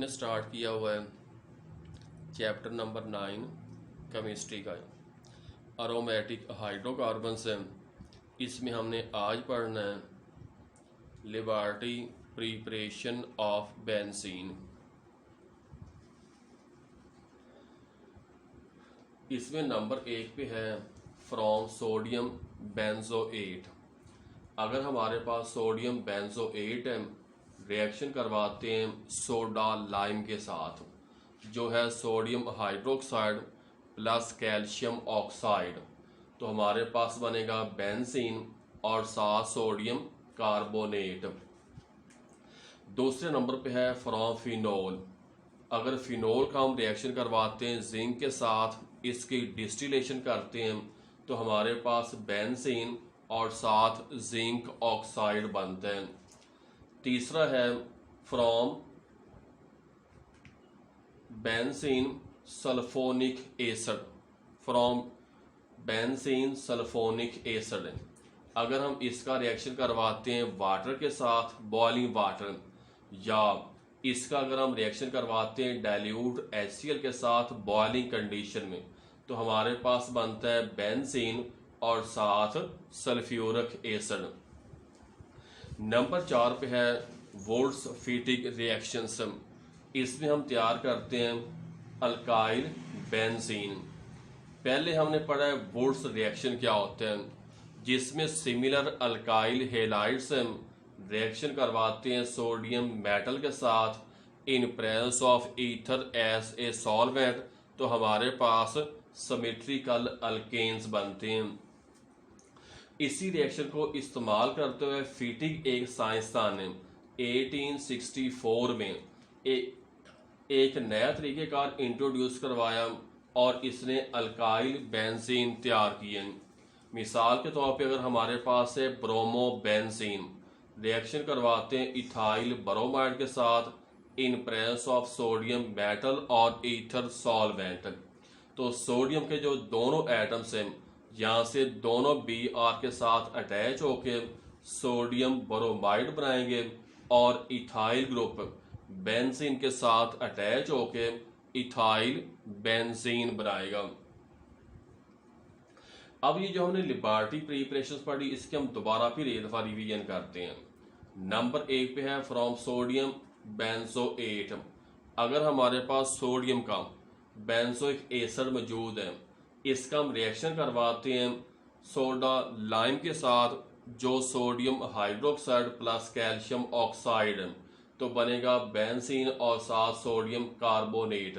हमने स्टार्ट किया हुआ है चैप्टर नंबर 9 केमिस्ट्री का अरोमेटिक हाइड्रोकार्बन्स है। इसमें हमने आज पढ़ना है लेबॉरेटरी प्रिपरेशन ऑफ बेंजीन। इसमें नंबर 1 पे है फ्रॉम सोडियम बेंजोएट। अगर हमारे पास सोडियम बेंजोएट है, रिएक्शन करवाते हैं सोडा लाइम के साथ, जो है sodium hydroxide plus calcium oxide, तो हमारे पास बनेगा बेंजीन और साथ सोडियम कार्बोनेट। दूसरे नंबर पे है फ्रॉम फिनोल। अगर फिनोल का हम रिएक्शन करवाते हैं जिंक के साथ, इसकी डिस्टिलेशन करते हैं, तो हमारे पास बेंजीन और साथ जिंक ऑक्साइड बनते हैं। तीसरा है from benzene sulphonic acid. From benzene sulphonic acid, अगर हम इसका रिएक्शन करवाते हैं वाटर के साथ, बॉइलिंग वाटर, या इसका अगर हम रिएक्शन करवाते हैं डाइल्यूट HCl के साथ बॉइलिंग कंडीशन में, तो हमारे पास बनता है बेंजीन और साथ सल्फ्यूरिक एसिड। नंबर 4 पे है वुड्स-फिटिक रिएक्शंस। इसमें हम तैयार करते हैं अल्काइल बेंजीन। पहले हमने पढ़ा है वुड्स रिएक्शन क्या होते हैं, जिसमें सिमिलर अल्काइल हेलाइड्स रिएक्शन करवाते हैं सोडियम मेटल के साथ in presence of ether as a solvent, तो हमारे पास सिमेट्रिकल अल्केन्स बनते हैं। इसी रिएक्शन को इस्तेमाल करते हुए फिटिक एक साइंसदान ने 1864 में एक नया तरीक़ेकार इंट्रोड्यूस करवाया और इसने अल्काइल बेंजीन तैयार किए। मिसाल के तौर पे अगर हमारे पास है ब्रोमो बेंजीन, रिएक्शन करवाते हैं इथाइल ब्रोमाइड के साथ in presence of sodium metal और ईथर सॉल्वेंट, तो सोडियम के जो दोनों एटम्स हैं यहाँ से दोनों Br के साथ अटैच होके सोडियम ब्रोमाइड बनाएंगे और इथाइल ग्रुप बेंजीन के साथ अटैच होके इथाइल बेंजीन बनाएगा। अब ये जो हमने लेबॉरेटरी प्रिपरेशन पढ़ी, इसके हम दोबारा फिर एक दफा रिवीजन करते हैं। नंबर 1 पे है फ्रॉम सोडियम बेंजोएट। अगर हमारे पास सोडियम का बेंजोइक एसिड मौजूद है, इसका हम रिएक्शन करवाते हैं सोडा लाइम के साथ, जो sodium hydroxide plus calcium oxide, तो बनेगा बेंजीन और साथ सोडियम कार्बोनेट।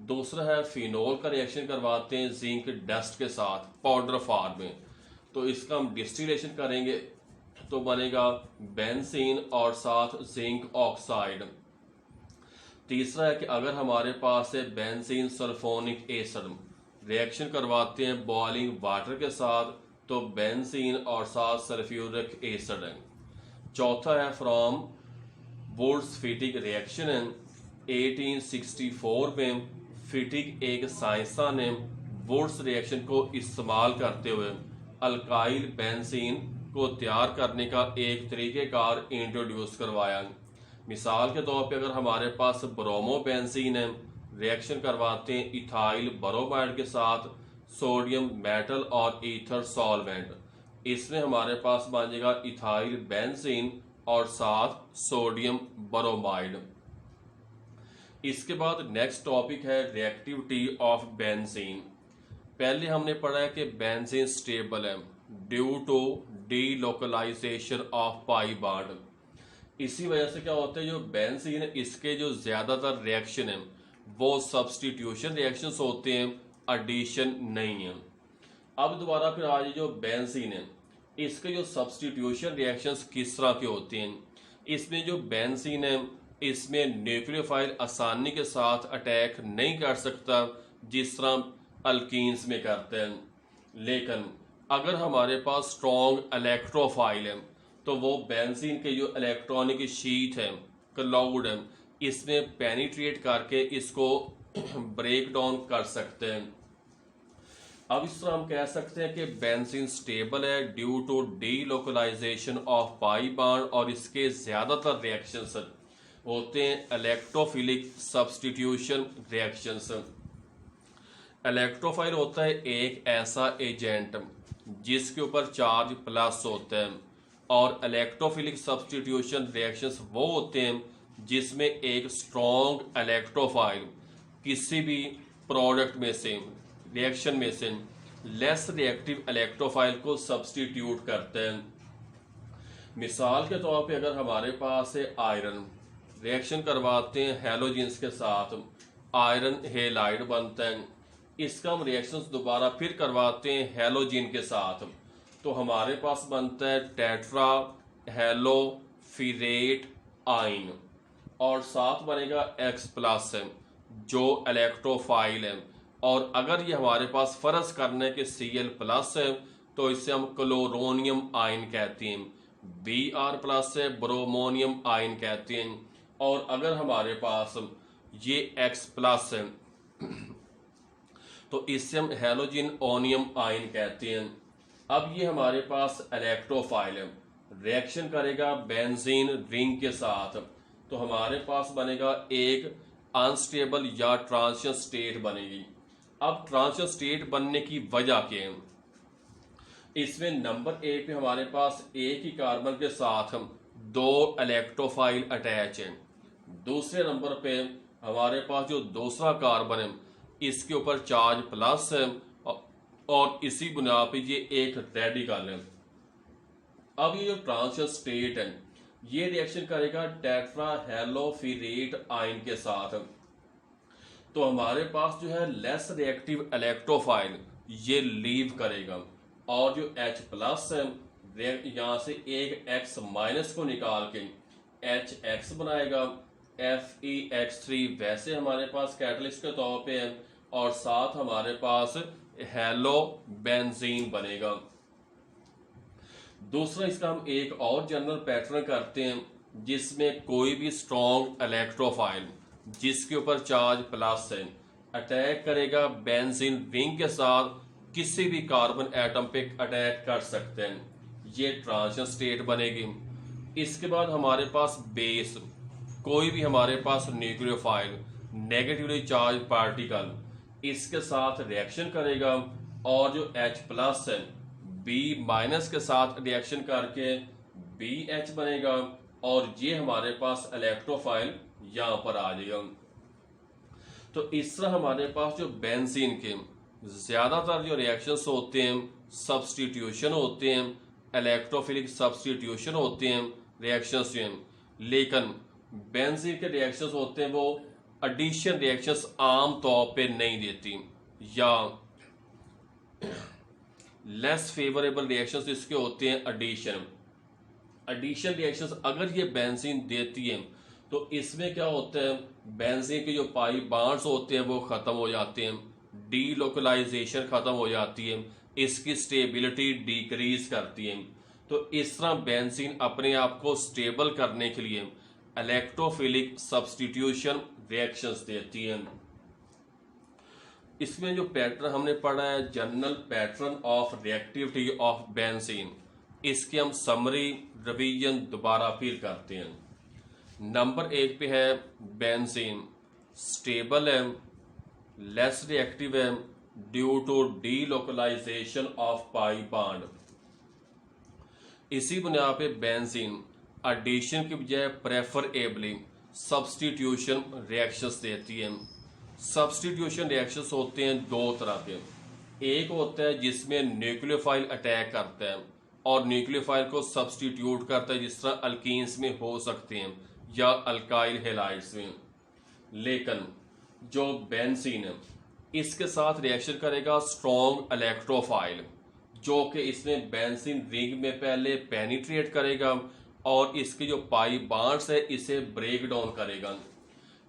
दूसरा है फिनोल का रिएक्शन करवाते हैं जिंक डस्ट के साथ पाउडर फॉर्म में, तो इसका हम डिस्टिलेशन करेंगे तो बनेगा बेंजीन और साथ जिंक ऑक्साइड। तीसरा है कि अगर हमारे पास है बेंजीन सल्फोनिक एसिड, रिएक्शन करवाते हैं बॉइलिंग वाटर के साथ, तो बेंजीन और साथ सल्फ्यूरिक एसिड है। चौथा है फ्रॉम वुड्स-फिटिक रिएक्शन है। 1864 में फिटिक एक साइंसदान ने वुड्स रिएक्शन को इस्तेमाल करते हुए अल्काइल बेंजीन को तैयार करने का एक तरीक़ेकार इंट्रोड्यूस करवाया। मिसाल के तौर पे अगर हमारे पास ब्रोमो बेंजीन है, रिएक्शन करवाते हैं इथाइल ब्रोमाइड के साथ सोडियम मेटल और ईथर सॉल्वेंट, इसमें हमारे पास बन जाएगा इथाइल बेंजीन और साथ सोडियम ब्रोमाइड। इसके बाद नेक्स्ट टॉपिक है रिएक्टिविटी ऑफ बेंजीन। पहले हमने पढ़ा है कि बेंजीन स्टेबल है due to delocalization of pi bond. इसी वजह से क्या होता है, जो बेंजीन है इसके जो ज्यादातर रिएक्शन है वो सब्स्टिट्यूशन रिएक्शंस होते हैं, एडिशन नहीं है। अब दोबारा फिर आज जो बेंजीन है इसके जो सब्स्टिट्यूशन रिएक्शंस किस तरह के होते हैं। इसमें जो बेंजीन है इसमें न्यूक्लियोफाइल आसानी के साथ अटैक नहीं कर सकता जिस तरह अल्कीन्स में करते हैं, लेकिन अगर हमारे पास स्ट्रॉन्ग इलेक्ट्रोफाइल है तो वो बेंजीन के जो इलेक्ट्रॉनिक शीट है, क्लाउड है, इसमें पेनिट्रेट करके इसको ब्रेक डाउन कर सकते हैं। अब इस तरह हम कह सकते हैं कि बेंजीन स्टेबल है due to delocalization of pi bond, और इसके ज्यादातर रिएक्शंस होते हैं इलेक्ट्रोफिलिक सब्स्टिट्यूशन रिएक्शंस। इलेक्ट्रोफाइल होता है एक ऐसा एजेंट जिसके ऊपर चार्ज प्लस होता है, और इलेक्ट्रोफिलिक सब्स्टिट्यूशन रिएक्शंस वो होते हैं जिसमें एक स्ट्रॉन्ग इलेक्ट्रोफाइल किसी भी प्रोडक्ट में से, रिएक्शन में से लेस रिएक्टिव इलेक्ट्रोफाइल को सब्स्टिट्यूट करते हैं। मिसाल के तौर पे अगर हमारे पास है आयरन, रिएक्शन करवाते हैं हैलोजेंस के साथ, आयरन हेलाइड बनता है, इसका हम रिएक्शंस दोबारा फिर करवाते हैं हैलोजिन के साथ, तो हमारे पास बनता है टेट्रा हेलोफिरेट आइन, और साथ बनेगा X प्लस जो इलेक्ट्रोफाइल है। और अगर ये हमारे पास फर्ज करने के Cl प्लस है तो इसे हम क्लोरोनियम आयन कहते हैं, Br प्लस है ब्रोमोनियम आयन कहते हैं, और अगर हमारे पास ये X प्लस है तो इससे हम हैलोजिन ओनियम आयन कहते हैं। अब ये हमारे पास इलेक्ट्रोफाइल है, रिएक्शन करेगा बेंजीन रिंग के साथ, तो हमारे पास बनेगा एक अनस्टेबल या ट्रांजिशन स्टेट बनेगी। अब ट्रांजिशन स्टेट बनने की वजह क्या है? इसमें नंबर ए पे हमारे पास एक ही कार्बन के साथ हम दो इलेक्ट्रोफाइल अटैच हैं। दूसरे नंबर पे हमारे पास जो दूसरा कार्बन है इसके ऊपर चार्ज प्लस है, और इसी बुनियाद पे ये एक रेडिकल है। अब ये जो ट्रांजिशन स्टेट है ये रिएक्शन करेगा टेट्रा हेलोफिरेट आयन के साथ, तो हमारे पास जो है लेस रिएक्टिव इलेक्ट्रोफाइल ये लीव करेगा, और जो H प्लस है यहाँ से एक X माइनस को निकाल के HX बनाएगा, FeH3 वैसे हमारे पास कैटलिस्ट के तौर पे है, और साथ हमारे पास हेलो बेंजीन बनेगा। दूसरा इसका हम एक और जनरल पैटर्न करते हैं जिसमें कोई भी स्ट्रॉन्ग इलेक्ट्रोफाइल जिसके ऊपर चार्ज प्लस है अटैक करेगा बेंजीन रिंग के साथ, किसी भी कार्बन एटम पे अटैक कर सकते हैं, ये ट्रांजिशन स्टेट बनेगी। इसके बाद हमारे पास बेस, कोई भी हमारे पास न्यूक्लियोफाइल नेगेटिवली चार्ज पार्टिकल इसके साथ रिएक्शन करेगा, और जो H प्लस है B माइनस के साथ रिएक्शन करके BH बनेगा, और ये हमारे पास इलेक्ट्रोफाइल यहाँ पर आ जाएगा। तो इस तरह हमारे पास जो बेंजीन के ज्यादातर जो रिएक्शंस होते हैं सब्स्टिट्यूशन होते हैं, इलेक्ट्रोफिलिक सब्स्टिट्यूशन होते हैं रिएक्शंस जो हैं, लेकिन बेंजीन के रिएक्शंस होते हैं वो एडिशन रिएक्शंस आम तौर पे नहीं देती, या लेस फेवरेबल रिएक्शंस इसके होते हैं एडिशन रिएक्शंस। अगर ये बेंजीन देती है तो इसमें क्या होता है, बेंजीन के जो पाई बॉन्ड्स होते हैं वो खत्म हो जाते हैं, डीलोकलाइजेशन खत्म हो जाती है, इसकी स्टेबिलिटी डिक्रीज करती है। तो इस तरह बेंजीन अपने आप को स्टेबल करने के लिए इलेक्ट्रोफिलिक सब्स्टिट्यूशन रिएक्शंस देती है। इसमें जो पैटर्न हमने पढ़ा है general pattern of reactivity of benzene, इसकी हम समरी रिवीजन दोबारा फिर करते हैं। नंबर एक पे है बेंजीन स्टेबल है, लेस रिएक्टिव है due to delocalization of pi bond. इसी बुनियाद पे बेंजीन एडिशन की बजाय प्रेफरेबली सब्स्टिट्यूशन रिएक्शंस देती है। सब्स्टिट्यूशन रिएक्शंस होते हैं दो तरह के, एक होता है जिसमें न्यूक्लियोफाइल अटैक करता है और न्यूक्लियोफाइल को सब्स्टिट्यूट करता है, जिस तरह अल्कीन्स में हो सकते हैं या अल्काइल हेलाइड्स में। लेकिन जो बेंजीन है इसके साथ रिएक्शन करेगा स्ट्रॉन्ग इलेक्ट्रोफाइल, जो कि इसमें बेंजीन रिंग में पहले पेनिट्रेट करेगा और इसके जो पाई बॉन्ड्स है इसे ब्रेक डाउन करेगा।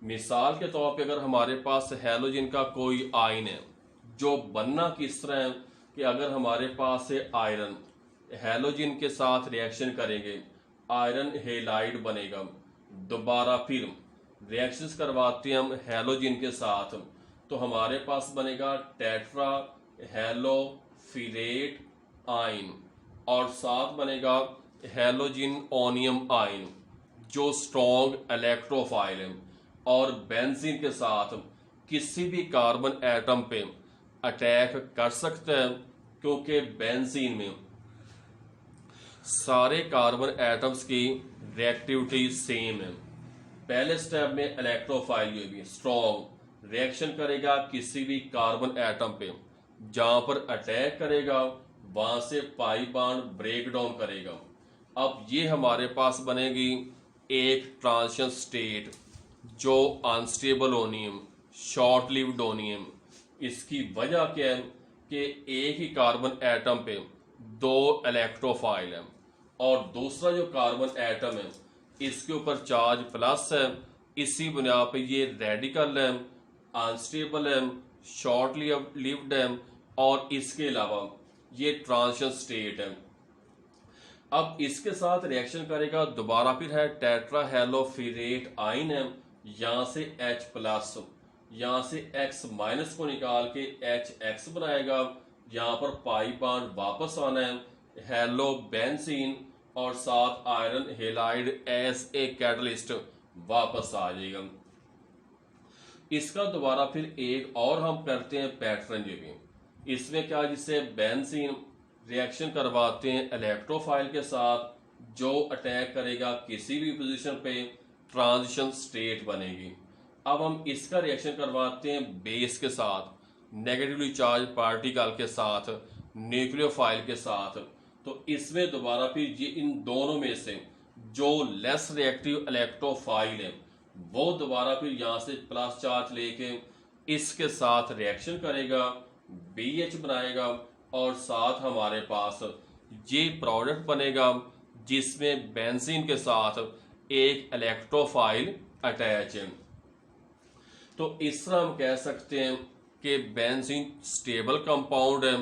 मिसाल के तौर पे अगर हमारे पास हैलोजन का कोई आयन है, जो बनना किस तरह है कि अगर हमारे पास है आयरन, हैलोजन के साथ रिएक्शन करेंगे, आयरन हेलाइड बनेगा, दोबारा फिर रिएक्शंस करवाते हैं हम हैलोजन के साथ, तो हमारे पास बनेगा टेट्रा हेलोफिरेट आयन और साथ बनेगा हैलोजन ओनियम आयन, जो स्ट्रॉन्ग इलेक्ट्रोफाइल है और बेंजीन के साथ किसी भी कार्बन एटम पे अटैक कर सकता है, क्योंकि बेंजीन में सारे कार्बन एटम्स की रिएक्टिविटी सेम है। पहले स्टेप में इलेक्ट्रोफाइल जो भी स्ट्रॉन्ग रिएक्शन करेगा किसी भी कार्बन एटम पे, जहां पर अटैक करेगा वहां से पाई बॉन्ड ब्रेक डाउन करेगा। अब ये हमारे पास बनेगी एक ट्रांजिशन स्टेट जो अनस्टेबल होनी है, शॉर्ट लिव्ड होनी है। इसकी वजह क्या है कि एक ही कार्बन एटम पे दो इलेक्ट्रोफाइल है और दूसरा जो कार्बन एटम है इसके ऊपर चार्ज प्लस है। इसी बुनियाद पे ये रेडिकल है, अनस्टेबल है, शॉर्ट लिव्ड है और इसके अलावा ये ट्रांजिशन स्टेट है। अब इसके साथ रिएक्शन करेगा दोबारा फिर है टेट्राहेलोफिरेट आयन है, यहां से H प्लस, यहां से X माइनस को निकाल के HX बनाएगा। यहां पर पाई बॉन्ड वापस आना है, हेलो बेंजीन और साथ iron halide as a catalyst वापस आ जाएगा। इसका दोबारा फिर एक और हम करते हैं पैटर्न जो भी, इसमें क्या जिससे बेंजीन रिएक्शन करवाते हैं इलेक्ट्रोफाइल के साथ जो अटैक करेगा किसी भी पोजीशन पे, ट्रांजिशन स्टेट बनेगी। अब हम इसका रिएक्शन करवाते हैं बेस के साथ, नेगेटिवली चार्ज पार्टिकल के साथ, न्यूक्लियोफाइल के साथ। तो इसमें दोबारा फिर ये इन दोनों में से जो लेस रिएक्टिव इलेक्ट्रोफाइल है वो दोबारा फिर यहाँ से प्लस चार्ज लेके इसके साथ रिएक्शन करेगा, BH बनाएगा और साथ हमारे पास ये प्रोडक्ट बनेगा जिसमें बेंजीन के साथ एक इलेक्ट्रोफाइल अटैच है। तो इस तरह हम कह सकते हैं कि बेंजीन स्टेबल कंपाउंड है,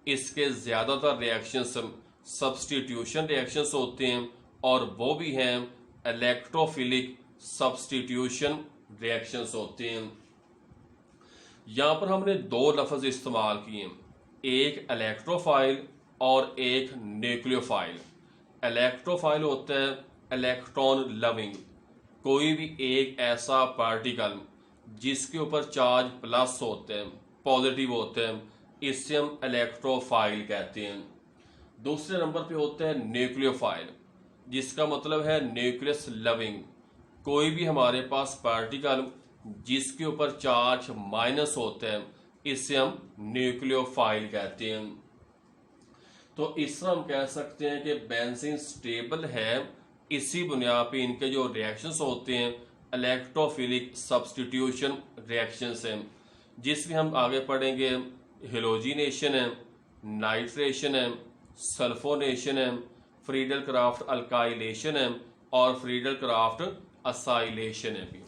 इसके ज्यादातर रिएक्शंस सब्स्टिट्यूशन रिएक्शंस होते हैं और वो भी हैं इलेक्ट्रोफिलिक सब्स्टिट्यूशन रिएक्शंस होते हैं। यहां पर हमने दो लफ्ज इस्तेमाल किए, एक इलेक्ट्रोफाइल और एक न्यूक्लियोफाइल। इलेक्ट्रोफाइल होता है इलेक्ट्रॉन लविंग, कोई भी एक ऐसा पार्टिकल जिसके ऊपर चार्ज प्लस होते हैं, पॉजिटिव होते हैं, इससे हम इलेक्ट्रोफाइल कहते हैं। दूसरे नंबर पे होता है न्यूक्लियोफाइल, जिसका मतलब है न्यूक्लियस लविंग, कोई भी हमारे पास पार्टिकल जिसके ऊपर चार्ज माइनस होते हैं इससे हम न्यूक्लियोफाइल कहते हैं। तो इस तरह हम कह सकते हैं कि बेंजीन स्टेबल है, इसी बुनियाद पे इनके जो रिएक्शंस होते हैं इलेक्ट्रोफिलिक सब्स्टिट्यूशन रिएक्शंस हैं, जिसमें हम आगे पढ़ेंगे हेलोजिनेशन है, नाइट्रेशन है, सल्फोनेशन है, फ्रीडल क्राफ्ट अल्काइलेशन है और फ्रीडल क्राफ्ट असाइलेशन है भी।